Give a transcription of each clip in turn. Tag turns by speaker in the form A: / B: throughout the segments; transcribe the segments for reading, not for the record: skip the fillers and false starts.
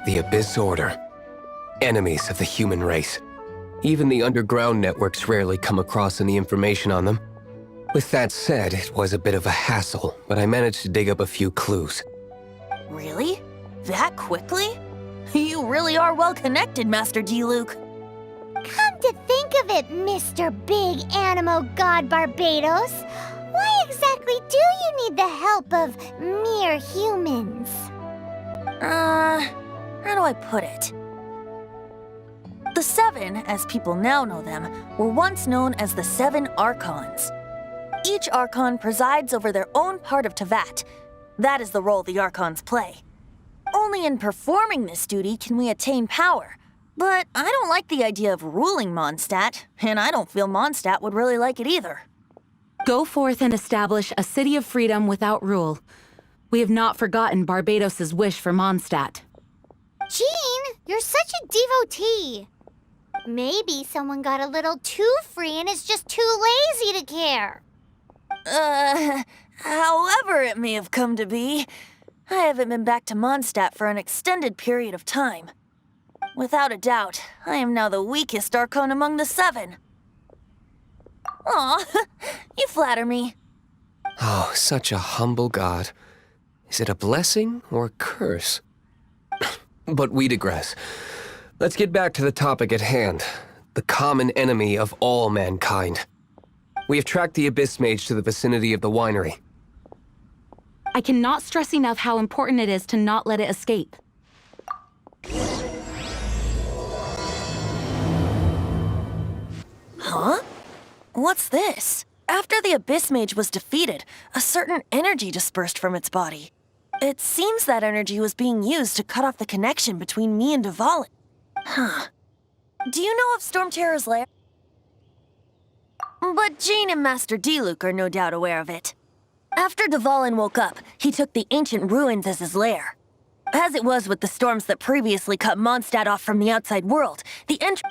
A: The Abyss Order. Enemies of the human race. Even the underground networks rarely come across any information on them. With that said, it was a bit of a hassle, but I managed to dig up a few clues.
B: Really? That quickly? You really are well connected, Master D-Luke.
C: Come to think of it, Mr. Big Animo God Barbados, why exactly do you need the help of mere humans?
B: How do I put it? The Seven, as people now know them, were once known as the Seven Archons. Each Archon presides over their own part of Teyvat. That is the role the Archons play. Only in performing this duty can we attain power. But I don't like the idea of ruling Mondstadt, and I don't feel Mondstadt would really like it either.
D: Go forth and establish a city of freedom without rule. We have not forgotten Barbados's wish for Mondstadt.
C: Jean, you're such a devotee. Maybe someone got a little too free and is just too lazy to care.
B: However it may have come to be, I haven't been back to Mondstadt for an extended period of time. Without a doubt, I am now the weakest Archon among the Seven. Aw, you flatter me.
A: Oh, such a humble god. Is it a blessing or a curse? But we digress. Let's get back to the topic at hand. The common enemy of all mankind. We have tracked the Abyss Mage to the vicinity of the winery.
D: I cannot stress enough how important it is to not let it escape.
B: Huh? What's this? After the Abyss Mage was defeated, a certain energy dispersed from its body. It seems that energy was being used to cut off the connection between me and Dvalin. Huh. Do you know of Storm Terror's lair? But Jean and Master D-Luke are no doubt aware of it. After Dvalin woke up, he took the ancient ruins as his lair. As it was with the storms that previously cut Mondstadt off from the outside world,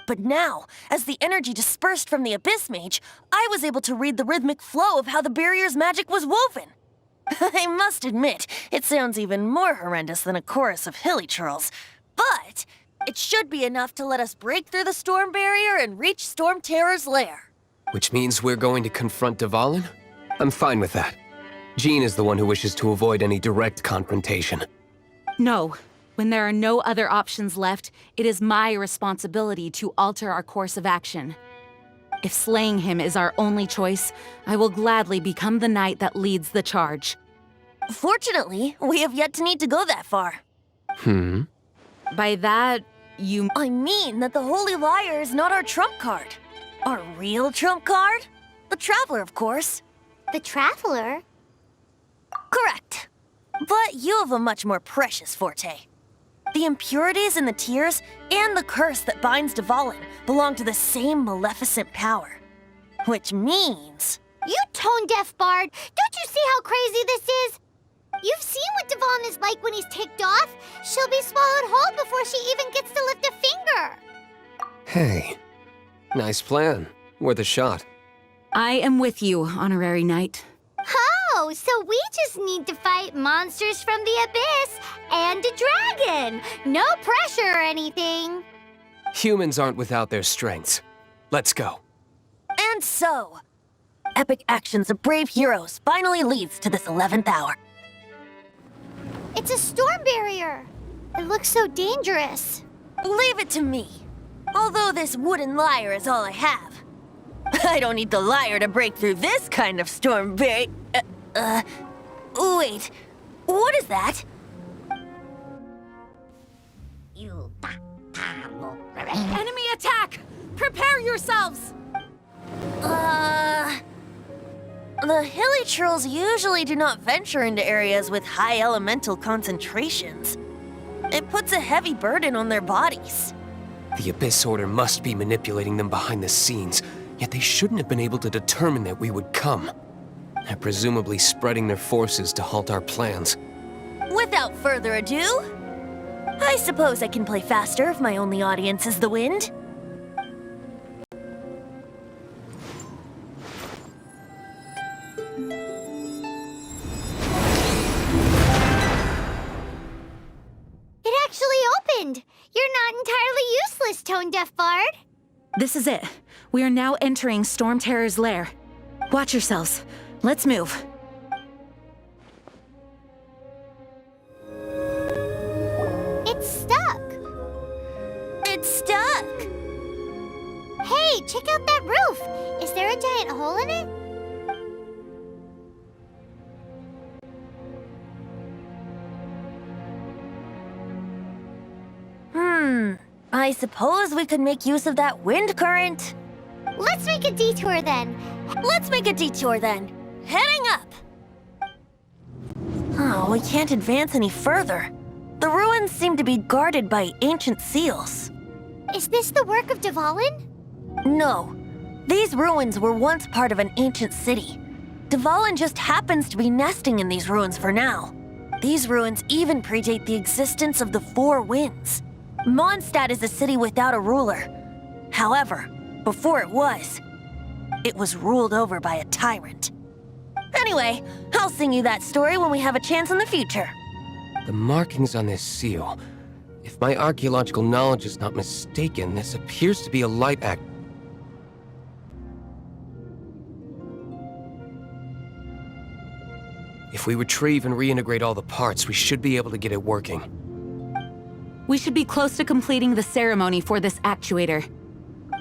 B: but now, as the energy dispersed from the Abyss Mage, I was able to read the rhythmic flow of how the barrier's magic was woven. I must admit, it sounds even more horrendous than a chorus of hilly churls, but it should be enough to let us break through the storm barrier and reach Storm Terror's lair.
A: Which means we're going to confront Dvalin? I'm fine with that. Jean is the one who wishes to avoid any direct confrontation.
D: No. When there are no other options left, it is my responsibility to alter our course of action. If slaying him is our only choice, I will gladly become the knight that leads the charge.
B: Fortunately, we have yet to need to go that far.
D: By that, you...
B: I mean that the Holy Liar is not our trump card. Our real trump card? The Traveler, of course.
C: The Traveler?
B: Correct. But you have a much more precious forte. The impurities in the tears and the curse that binds Dvalin belong to the same maleficent power. Which means...
C: You tone-deaf bard! Don't you see how crazy this is? You've seen what Dvalin is like when he's ticked off. She'll be swallowed whole before she even gets to lift a finger.
A: Hey, nice plan. Worth a shot.
D: I am with you, honorary knight.
C: Oh, so we just need to fight monsters from the abyss and a dragon. No pressure or anything.
A: Humans aren't without their strengths. Let's go.
B: And so, epic actions of brave heroes finally leads to this 11th hour.
C: It's a storm barrier. It looks so dangerous.
B: Leave it to me. Although this wooden lyre is all I have. I don't need the lyre to break through this kind of storm barrier. Wait. What is that?
D: Enemy attack! Prepare yourselves!
B: The hilly trolls usually do not venture into areas with high elemental concentrations. It puts a heavy burden on their bodies.
A: The Abyss Order must be manipulating them behind the scenes, yet they shouldn't have been able to determine that we would come. They're presumably spreading their forces to halt our plans.
B: Without further ado, I suppose I can play faster if my only audience is the wind.
C: It actually happened? You're not entirely useless, tone-deaf bard.
D: This is it. We are now entering Storm Terror's lair. Watch yourselves. Let's move.
C: It's stuck.
B: It's stuck!
C: Hey, check out that roof. Is there a giant hole in it?
B: I suppose we could make use of that wind current.
C: Let's make a detour then.
B: Let's make a detour then. Heading up! Oh, we can't advance any further. The ruins seem to be guarded by ancient seals.
C: Is this the work of Dvalin?
B: No. These ruins were once part of an ancient city. Dvalin just happens to be nesting in these ruins for now. These ruins even predate the existence of the Four Winds. Mondstadt is a city without a ruler. However, before it was ruled over by a tyrant. Anyway, I'll sing you that story when we have a chance in the future.
A: The markings on this seal. If my archaeological knowledge is not mistaken, this appears to be a light act. If we retrieve and reintegrate all the parts, we should be able to get it working.
D: We should be close to completing the ceremony for this actuator.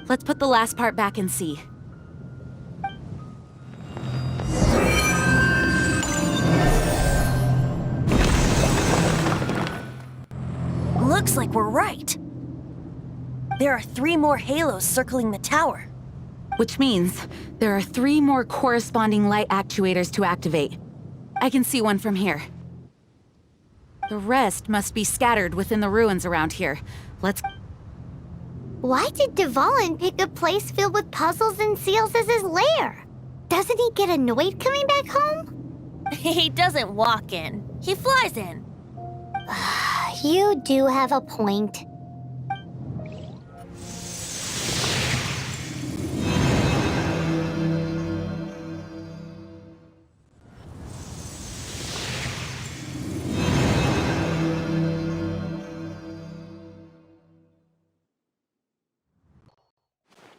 D: Let's put the last part back and see.
B: Looks like we're right. There are 3 more halos circling the tower.
D: Which means there are 3 more corresponding light actuators to activate. I can see one from here. The rest must be scattered within the ruins around here. Let's...
C: Why did Dvalin pick a place filled with puzzles and seals as his lair? Doesn't he get annoyed coming back home?
B: He doesn't walk in. He flies in.
C: You do have a point.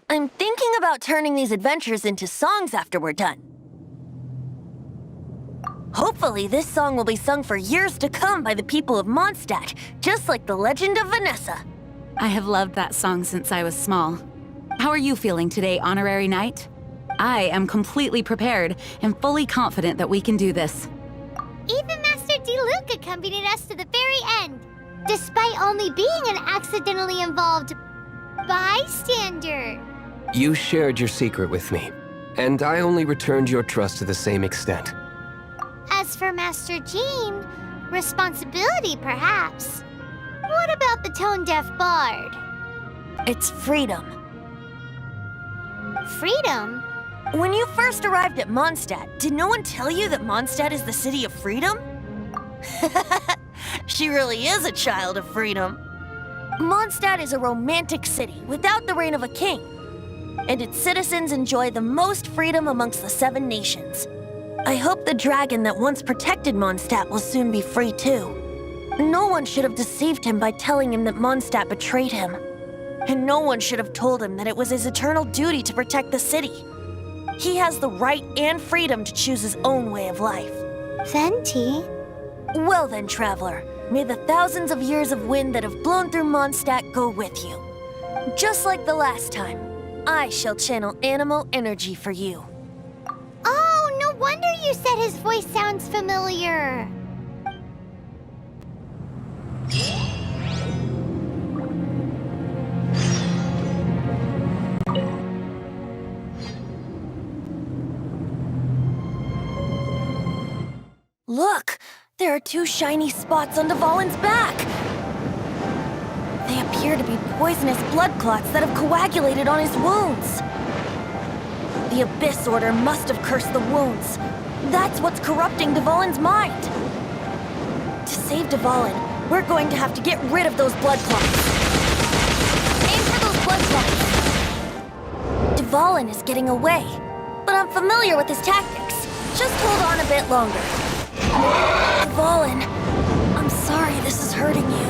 B: I'm thinking about turning these adventures into songs after we're done. Hopefully, this song will be sung for years to come by the people of Mondstadt, just like the legend of Vanessa.
D: I have loved that song since I was small. How are you feeling today, Honorary Knight? I am completely prepared and fully confident that we can do this.
C: Even Master Diluc accompanied us to the very end, despite only being an accidentally involved bystander.
A: You shared your secret with me, and I only returned your trust to the same extent.
C: As for Master Jean, responsibility perhaps. What about the tone-deaf bard?
B: It's freedom.
C: Freedom?
B: When you first arrived at Mondstadt, did no one tell you that Mondstadt is the city of freedom? She really is a child of freedom. Mondstadt is a romantic city without the reign of a king, and its citizens enjoy the most freedom amongst the 7 nations. I hope the dragon that once protected Mondstadt will soon be free too. No one should have deceived him by telling him that Mondstadt betrayed him. And no one should have told him that it was his eternal duty to protect the city. He has the right and freedom to choose his own way of life.
C: Venti?
B: Well then, traveler, may the thousands of years of wind that have blown through Mondstadt go with you. Just like the last time, I shall channel animal energy for you.
C: Oh, no wonder you said his voice sounds familiar.
B: Look! There are 2 shiny spots on Dvalin's back! They appear to be poisonous blood clots that have coagulated on his wounds. The Abyss Order must have cursed the wounds. That's what's corrupting Dvalin's mind. To save Dvalin, we're going to have to get rid of those blood clots. Aim for those blood clots. Dvalin is getting away, but I'm familiar with his tactics. Just hold on a bit longer. Dvalin, I'm sorry this is hurting you.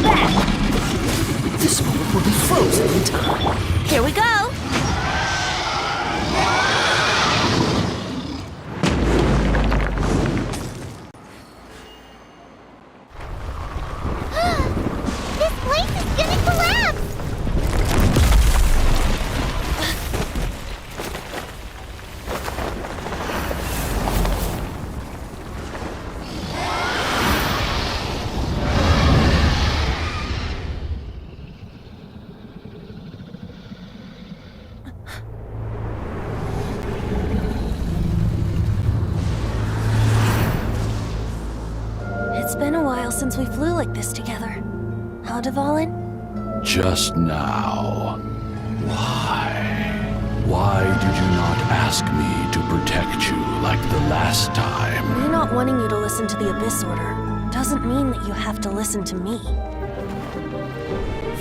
B: back!
E: This moment will be frozen in time.
B: Here we go!
C: This place is gonna collapse!
B: It's been a while since we flew like this together. Huh, Dvalin?
F: Just now. Why? Why did you not ask me to protect you like the last time?
B: Me not wanting you to listen to the Abyss Order doesn't mean that you have to listen to me.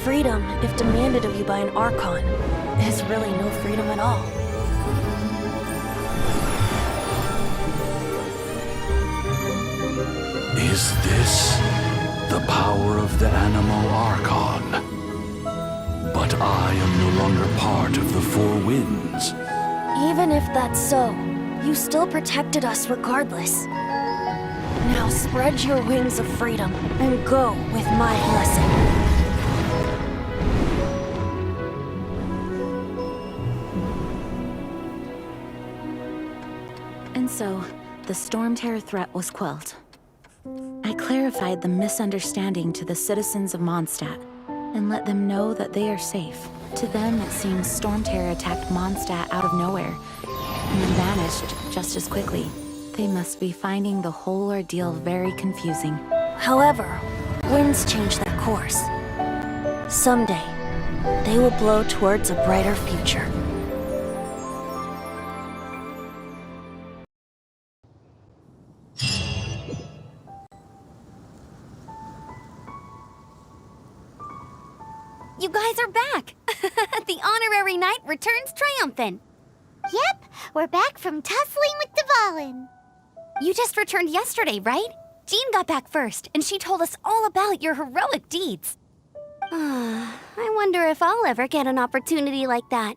B: Freedom, if demanded of you by an Archon, is really no freedom at all.
F: Is this the power of the Animo Archon? But I am no longer part of the Four Winds.
B: Even if that's so, you still protected us regardless. Now spread your wings of freedom and go with my blessing.
D: And so, the Storm Terror threat was quelled. I clarified the misunderstanding to the citizens of Mondstadt and let them know that they are safe. To them, it seems Storm Terror attacked Mondstadt out of nowhere and then vanished just as quickly. They must be finding the whole ordeal very confusing.
B: However, winds change their course. Someday, they will blow towards a brighter future.
G: You guys are back! The honorary knight returns triumphant.
C: Yep, we're back from tussling with Dvalin.
G: You just returned yesterday, right? Jean got back first, and she told us all about your heroic deeds. I wonder if I'll ever get an opportunity like that.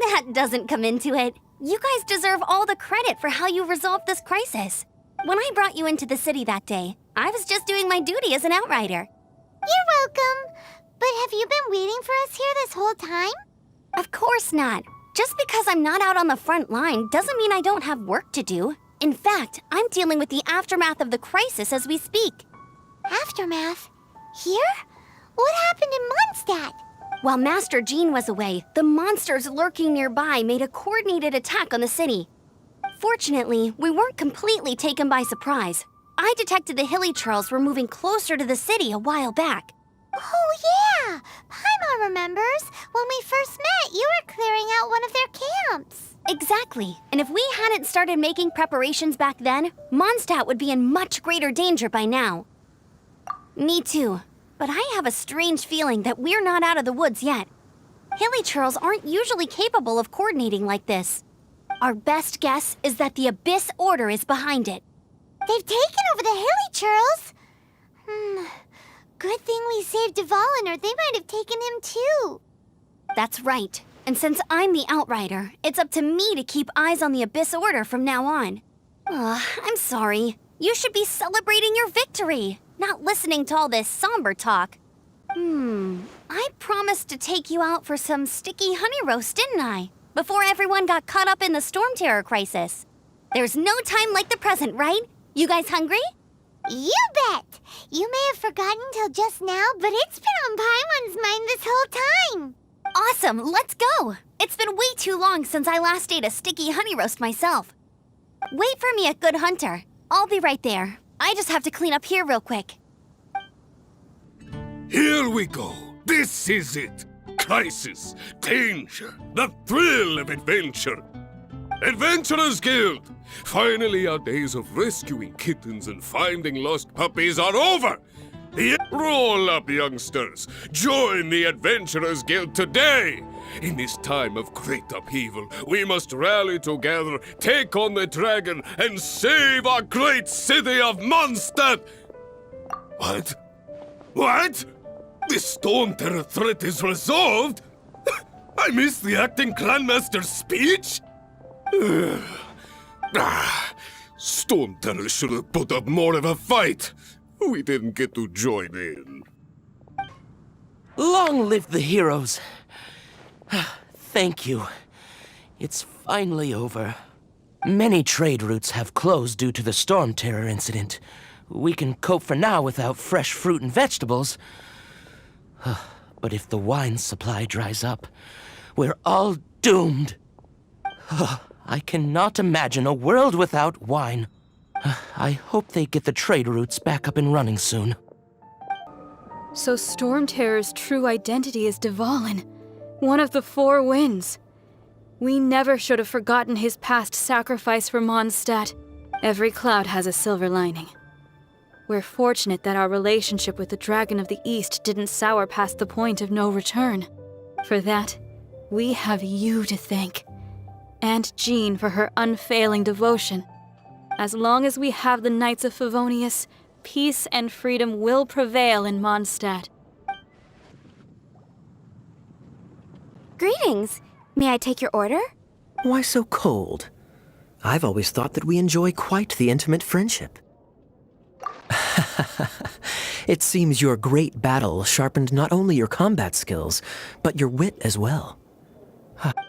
G: That doesn't come into it. You guys deserve all the credit for how you resolved this crisis. When I brought you into the city that day, I was just doing my duty as an outrider.
C: You're welcome. But have you been waiting for us here this whole time?
G: Of course not. Just because I'm not out on the front line doesn't mean I don't have work to do. In fact, I'm dealing with the aftermath of the crisis as we speak.
C: Aftermath? Here? What happened in Mondstadt?
G: While Master Jean was away, the monsters lurking nearby made a coordinated attack on the city. Fortunately, we weren't completely taken by surprise. I detected the Hilly Churls were moving closer to the city a while back.
C: Oh, yeah! Paimon remembers. When we first met, you were clearing out one of their camps.
G: Exactly. And if we hadn't started making preparations back then, Mondstadt would be in much greater danger by now. Me too. But I have a strange feeling that we're not out of the woods yet. Hilly Churls aren't usually capable of coordinating like this. Our best guess is that the Abyss Order is behind it.
C: They've taken over the Hilly Churls? Good thing we saved Dvalin, or they might have taken him too.
G: That's right. And since I'm the Outrider, it's up to me to keep eyes on the Abyss Order from now on. I'm sorry. You should be celebrating your victory, not listening to all this somber talk. I promised to take you out for some sticky honey roast, didn't I? Before everyone got caught up in the Storm Terror crisis. There's no time like the present, right? You guys hungry?
C: You bet! You may have forgotten till just now, but it's been on Paimon's mind this whole time.
G: Awesome, let's go! It's been way too long since I last ate a sticky honey roast myself. Wait for me at Good Hunter. I'll be right there. I just have to clean up here real quick.
H: Here we go. This is it. Crisis, danger, the thrill of adventure. Adventurers Guild! Finally, our days of rescuing kittens and finding lost puppies are over! Roll up, youngsters! Join the Adventurers Guild today! In this time of great upheaval, we must rally together, take on the dragon, and save our great city of Mondstadt! What? What? The Storm Terror threat is resolved? I missed the acting clanmaster's speech? Storm Terror should have put up more of a fight. We didn't get to join in.
E: Long live the heroes. Thank you. It's finally over. Many trade routes have closed due to the Storm Terror incident. We can cope for now without fresh fruit and vegetables. But if the wine supply dries up, we're all doomed. I cannot imagine a world without wine. I hope they get the trade routes back up and running soon.
I: So Storm Terror's true identity is Dvalin, one of the Four Winds. We never should have forgotten his past sacrifice for Mondstadt. Every cloud has a silver lining. We're fortunate that our relationship with the Dragon of the East didn't sour past the point of no return. For that, we have you to thank. And Jean for her unfailing devotion. As long as we have the Knights of Favonius, peace and freedom will prevail in Mondstadt.
G: Greetings. May I take your order?
J: Why so cold? I've always thought that we enjoy quite the intimate friendship. It seems your great battle sharpened not only your combat skills, but your wit as well.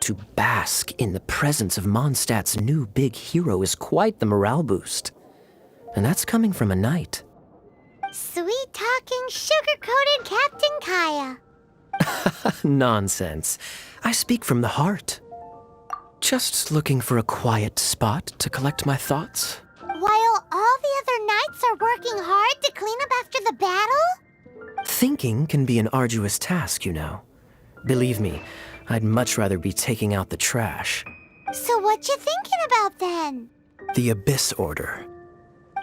J: To bask in the presence of Mondstadt's new big hero is quite the morale boost. And that's coming from a knight.
C: Sweet-talking, sugar-coated Captain Kaya.
J: Nonsense. I speak from the heart. Just looking for a quiet spot to collect my thoughts.
C: While all the other knights are working hard to clean up after the battle?
J: Thinking can be an arduous task, you know. Believe me, I'd much rather be taking out the trash.
C: So what you thinking about then?
J: The Abyss Order.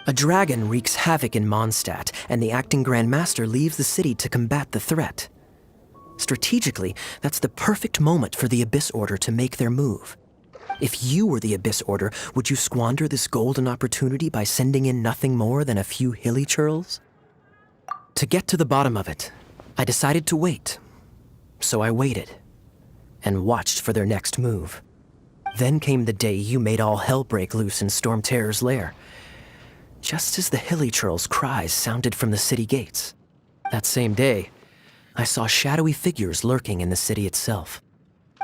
J: A dragon wreaks havoc in Mondstadt, and the acting Grand Master leaves the city to combat the threat. Strategically, that's the perfect moment for the Abyss Order to make their move. If you were the Abyss Order, would you squander this golden opportunity by sending in nothing more than a few hilly churls? To get to the bottom of it, I decided to wait. So I waited, and watched for their next move. Then came the day you made all hell break loose in Storm Terror's lair. Just as the hilly churls' cries sounded from the city gates. That same day, I saw shadowy figures lurking in the city itself.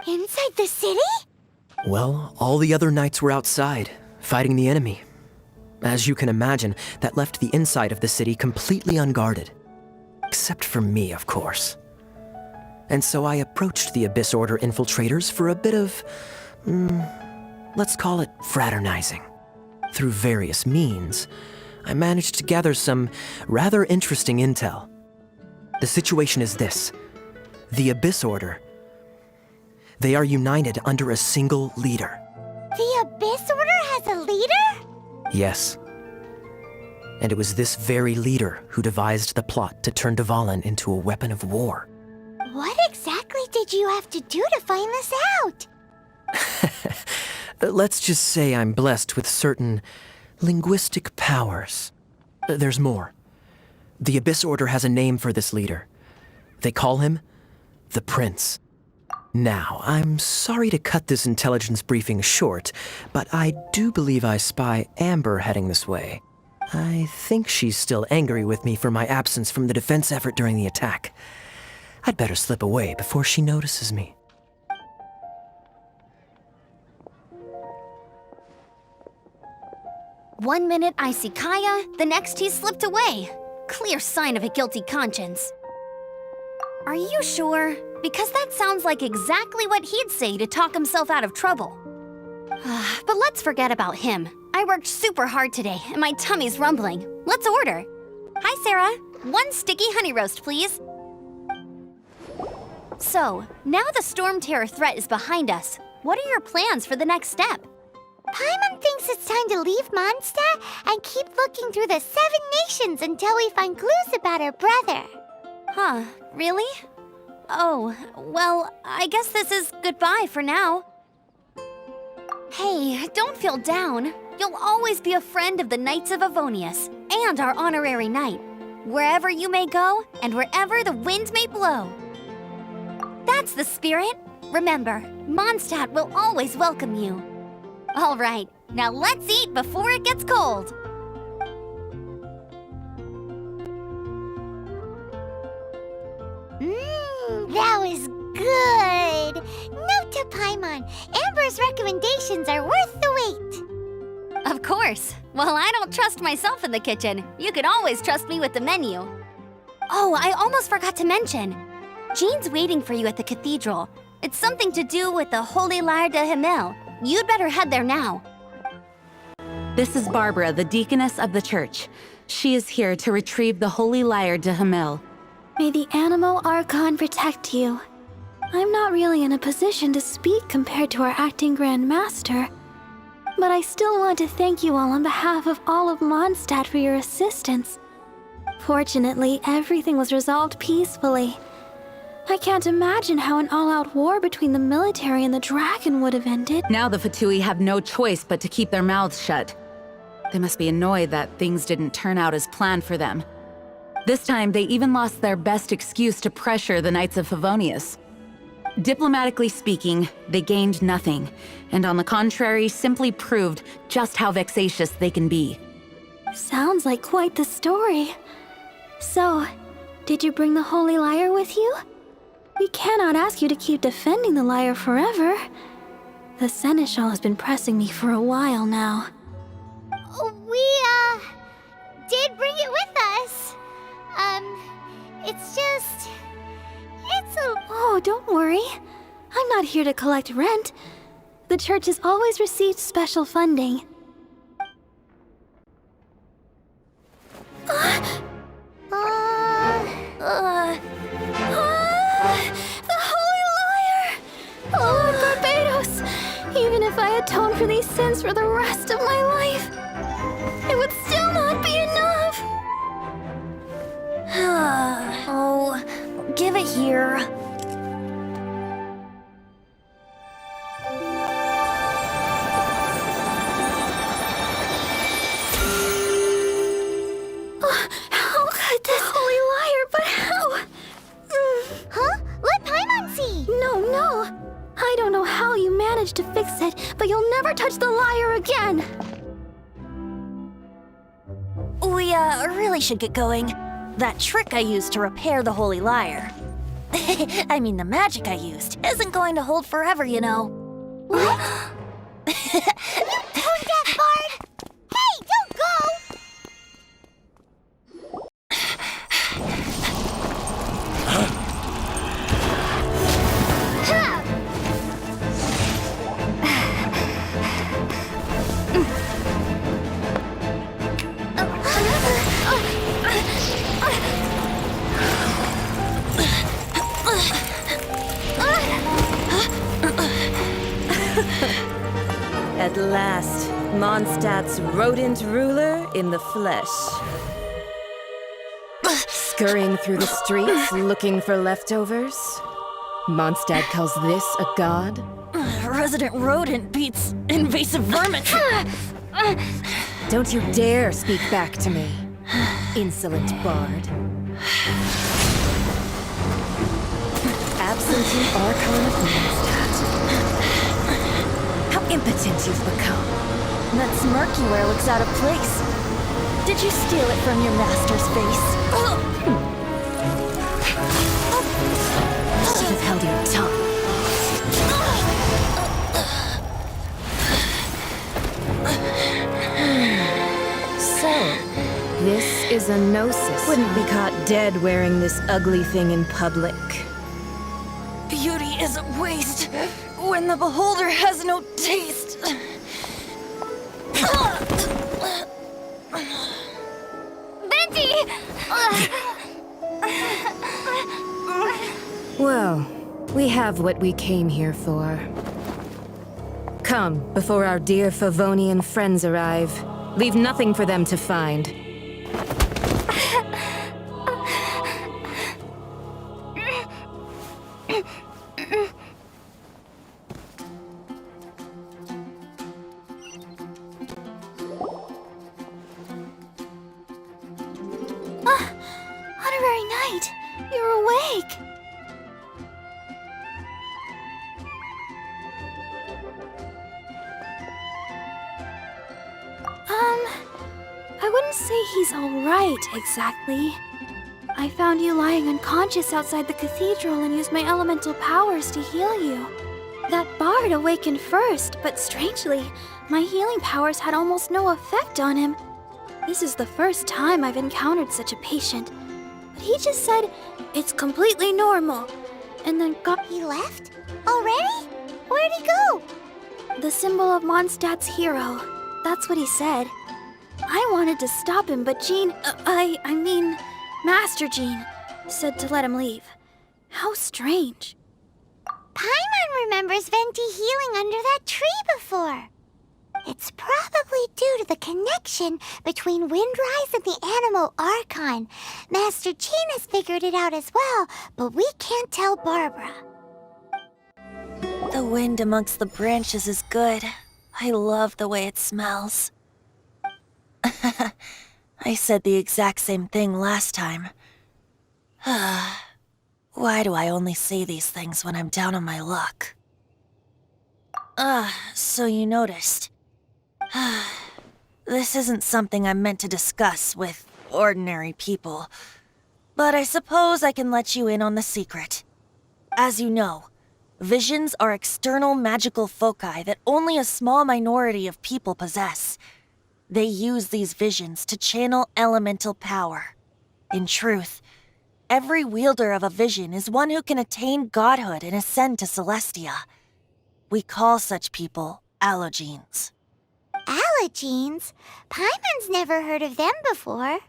C: Inside the city?
J: Well, all the other knights were outside, fighting the enemy. As you can imagine, that left the inside of the city completely unguarded. Except for me, of course. And so I approached the Abyss Order infiltrators for a bit of, let's call it fraternizing. Through various means, I managed to gather some rather interesting intel. The situation is this. The Abyss Order, they are united under a single leader.
C: The Abyss Order has a leader?
J: Yes. And it was this very leader who devised the plot to turn Dvalin into a weapon of war.
C: What exactly did you have to do to find this out?
J: Let's just say I'm blessed with certain linguistic powers. There's more. The Abyss Order has a name for this leader. They call him the Prince. Now, I'm sorry to cut this intelligence briefing short, but I do believe I spy Amber heading this way. I think she's still angry with me for my absence from the defense effort during the attack. I'd better slip away before she notices me.
G: One minute I see Kaya, the next he slipped away. Clear sign of a guilty conscience. Are you sure? Because that sounds like exactly what he'd say to talk himself out of trouble. But let's forget about him. I worked super hard today, and my tummy's rumbling. Let's order. Hi, Sarah. 1 sticky honey roast, please. So, now the Storm Terror threat is behind us. What are your plans for the next step?
C: Paimon thinks it's time to leave Mondstadt and keep looking through the 7 nations until we find clues about her brother.
G: Huh, really? Oh, well, I guess this is goodbye for now. Hey, don't feel down. You'll always be a friend of the Knights of Avonius and our honorary knight. wherever you may go and wherever the wind may blow. That's the spirit. Remember, Mondstadt will always welcome you. All right, now let's eat before it gets cold.
C: That was good. Note to Paimon, Amber's recommendations are worth the wait.
G: Of course. Well, I don't trust myself in the kitchen. You can always trust me with the menu. Oh, I almost forgot to mention. Jean's waiting for you at the cathedral. It's something to do with the Holy Lyre de Himmel. You'd better head there now.
D: This is Barbara, the deaconess of the church. She is here to retrieve the Holy Lyre de Himmel.
K: May the Animo Archon protect you. I'm not really in a position to speak compared to our acting Grand Master, but I still want to thank you all on behalf of all of Mondstadt for your assistance. Fortunately, everything was resolved peacefully. I can't imagine how an all-out war between the military and the dragon would have ended.
D: Now the Fatui have no choice but to keep their mouths shut. They must be annoyed that things didn't turn out as planned for them. This time, they even lost their best excuse to pressure the Knights of Favonius. Diplomatically speaking, they gained nothing, and on the contrary, simply proved just how vexatious they can be.
K: Sounds like quite the story. So, did you bring the Holy Lyre with you? We cannot ask you to keep defending the lyre forever. The Seneschal has been pressing me for a while now.
C: We, did bring it with us. It's a...
K: Oh, don't worry. I'm not here to collect rent. The church has always received special funding. The Holy Lyre! Oh, Lord Barbados! Even if I atone for these sins for the rest of my life, it would still not be enough!
B: Oh, give it here.
K: How could this Holy Lyre, but how?
C: Huh? Let Paimon see!
K: No. I don't know how you managed to fix it, but you'll never touch the lyre again!
B: We, really should get going. That trick I used to repair the Holy Lyre. I mean, the magic I used isn't going to hold forever, you know.
C: What? You tone-deaf bard! Hey, don't go!
L: At last, Mondstadt's rodent ruler in the flesh. Scurrying through the streets looking for leftovers? Mondstadt calls this a god?
B: Resident rodent beats invasive vermin.
L: Don't you dare speak back to me, insolent bard. Absentee Archon of Mondstadt. How impotent you've become.
B: That smirk you wear looks out of place. Did you steal it from your master's face?
L: Should have held your tongue. So, this is a gnosis. Wouldn't be caught dead wearing this ugly thing in public.
B: Beauty is a waste when the beholder has no taste.
G: Venti!
L: Well, we have what we came here for. Come, before our dear Favonian friends arrive. Leave nothing for them to find.
K: awake! I wouldn't say he's alright, exactly. I found you lying unconscious outside the cathedral and used my elemental powers to heal you. That bard awakened first, but strangely, my healing powers had almost no effect on him. This is the first time I've encountered such a patient. But he just said, it's completely normal. And then
C: He left? Already? Where'd he go?
K: the symbol of Mondstadt's hero. That's what he said. I wanted to stop him, but Master Jean, said to let him leave. How strange.
C: Paimon remembers Venti healing under that tree before. It's probably due to the connection between Windrise and the Animo Archon. Master Jean has figured it out as well, but we can't tell Barbara.
B: The wind amongst the branches is good. I love the way it smells. I said the exact same thing last time. Why do I only say these things when I'm down on my luck? So you noticed. This isn't something I'm meant to discuss with ordinary people, but I suppose I can let you in on the secret. As you know, visions are external magical foci that only a small minority of people possess. They use these visions to channel elemental power. In truth, every wielder of a vision is one who can attain godhood and ascend to Celestia. We call such people allogenes.
C: Allogenes? Paimon's never heard of them before.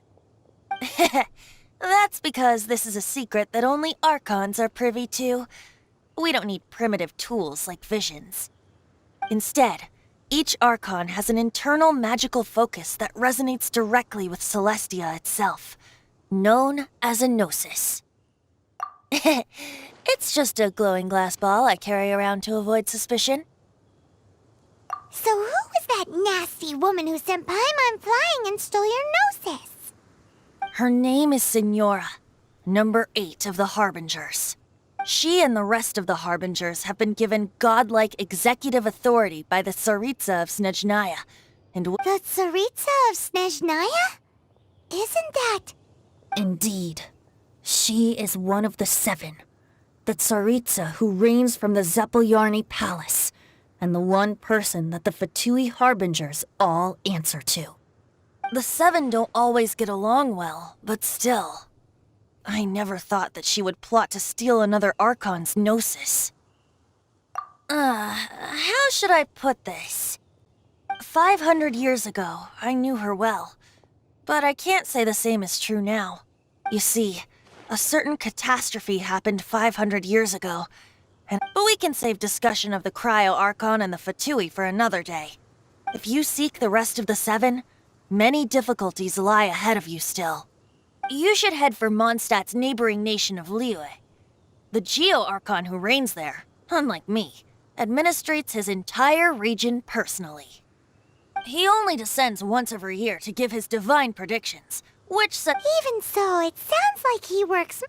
B: That's because this is a secret that only Archons are privy to. We don't need primitive tools like visions. Instead, each Archon has an internal magical focus that resonates directly with Celestia itself, known as a gnosis. It's just a glowing glass ball I carry around to avoid suspicion.
C: So who was that nasty woman who sent Paimon flying and stole your gnosis?
B: Her name is Signora, number 8 of the Harbingers. She and the rest of the Harbingers have been given godlike executive authority by the Tsaritsa of Snezhnaya, and
C: The Tsaritsa of Snezhnaya? Isn't that...
B: Indeed. She is one of the 7. The Tsaritsa who reigns from the Zeppeljárny Palace, and the one person that the Fatui Harbingers all answer to. The 7 don't always get along well, but still. I never thought that she would plot to steal another Archon's gnosis. How should I put this? 500 years ago, I knew her well. But I can't say the same is true now. You see, a certain catastrophe happened 500 years ago, but we can save discussion of the Cryo Archon and the Fatui for another day. If you seek the rest of the 7, many difficulties lie ahead of you still. You should head for Mondstadt's neighboring nation of Liyue. The Geo-Archon who reigns there, unlike me, administrates his entire region personally. He only descends once every year to give his divine predictions,
C: Even so, it sounds like he works...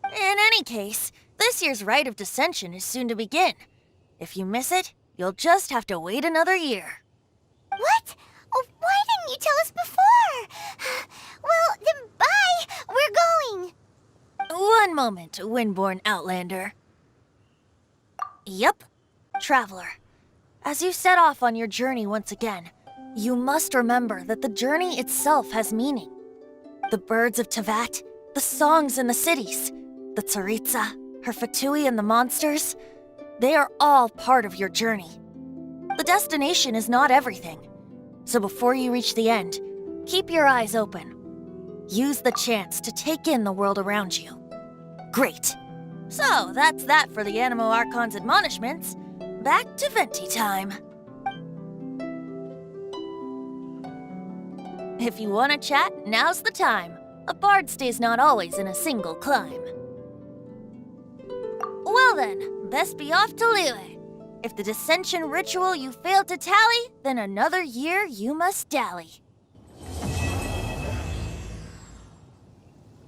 B: In any case, this year's rite of descension is soon to begin. If you miss it, you'll just have to wait another year.
C: What? Oh, why didn't you tell us before? Well, then bye! We're going!
B: One moment, Windborn Outlander. Yep, Traveler. As you set off on your journey once again, you must remember that the journey itself has meaning. The birds of Tevat, the songs in the cities, the Tsaritsa, her Fatui and the monsters, they are all part of your journey. The destination is not everything. So before you reach the end, keep your eyes open. Use the chance to take in the world around you. Great. So that's that for the Animo Archon's admonishments. Back to Venti time. If you want to chat, now's the time. A bard stays not always in a single climb. Well then, best be off to Liyue. If the dissension ritual you failed to tally, then another year you must dally.